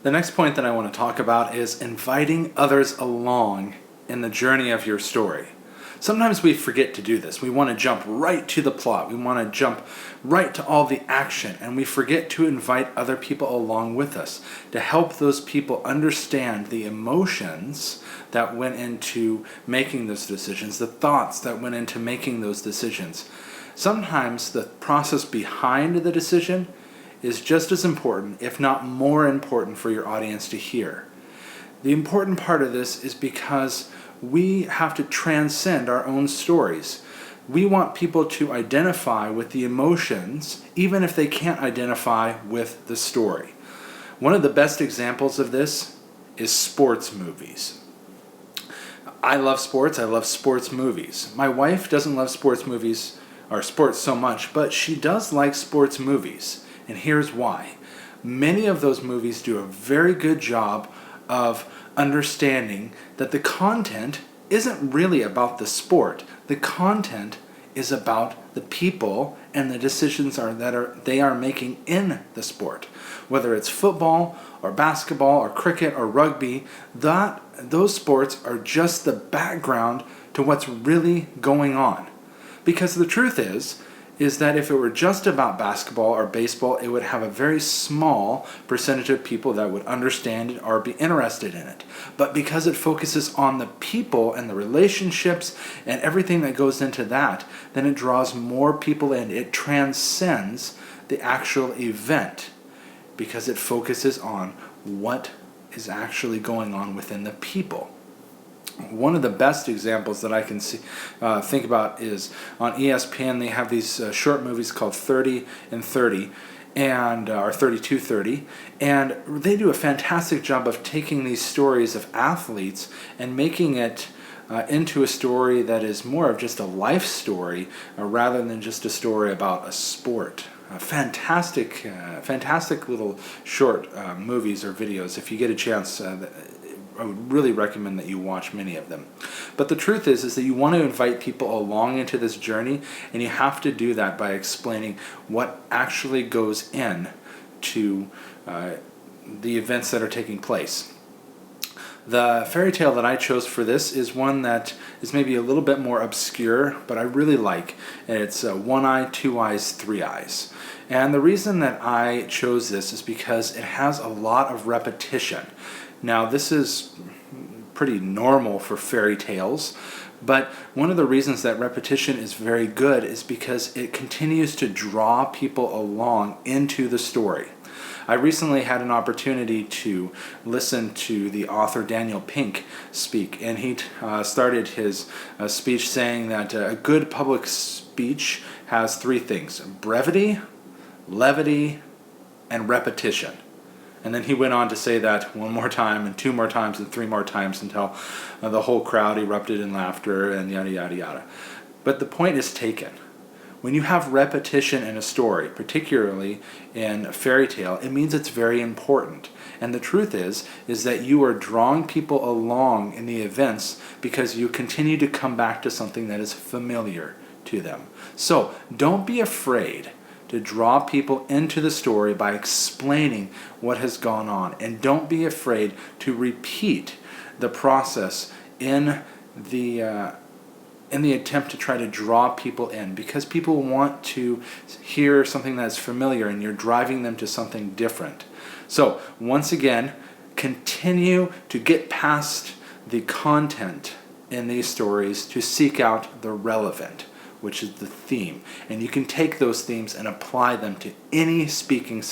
The next point that I want to talk about is inviting others along in the journey of your story. Sometimes we forget to do this. We want to jump right to the plot. We want to jump right to all the action, and we forget to invite other people along with us to help those people understand the emotions that went into making those decisions, the thoughts that went into making those decisions. Sometimes the process behind the decision is just as important, if not more important, for your audience to hear. The important part of this is because we have to transcend our own stories. We want people to identify with the emotions, even if they can't identify with the story. One of the best examples of this is sports movies. I love sports. I love sports movies. My wife doesn't love sports movies or sports so much, but she does like sports movies. And here's why. Many of those movies do a very good job of understanding that the content isn't really about the sport. The content is about the people and the decisions they are making in the sport. Whether it's football or basketball or cricket or rugby, those sports are just the background to what's really going on. Because the truth is that if it were just about basketball or baseball, it would have a very small percentage of people that would understand it or be interested in it. But because it focuses on the people and the relationships and everything that goes into that, then it draws more people in. It transcends the actual event because it focuses on what is actually going on within the people. One of the best examples that I can think about is on ESPN. They have these short movies called 30 and 30, or 32-30, and they do a fantastic job of taking these stories of athletes and making it into a story that is more of just a life story rather than just a story about a sport. Fantastic little short movies or videos. If you get a chance, I would really recommend that you watch many of them. But the truth is that you want to invite people along into this journey, and you have to do that by explaining what actually goes in to the events that are taking place. The fairy tale that I chose for this is one that is maybe a little bit more obscure, but I really like. It's One Eye, Two Eyes, Three Eyes. And the reason that I chose this is because it has a lot of repetition. Now, this is pretty normal for fairy tales, but one of the reasons that repetition is very good is because it continues to draw people along into the story. I recently had an opportunity to listen to the author Daniel Pink speak, and he started his speech saying that a good public speech has three things: brevity, levity, and repetition. And then he went on to say that one more time and two more times and three more times until the whole crowd erupted in laughter and yada, yada, yada. But the point is taken. When you have repetition in a story, particularly in a fairy tale, it means it's very important. And the truth is that you are drawing people along in the events because you continue to come back to something that is familiar to them. So don't be afraid to draw people into the story by explaining what has gone on. And don't be afraid to repeat the process in the attempt to try to draw people in, because people want to hear something that's familiar and you're driving them to something different. So once again, continue to get past the content in these stories to seek out the relevant, which is the theme. And you can take those themes and apply them to any speaking situation.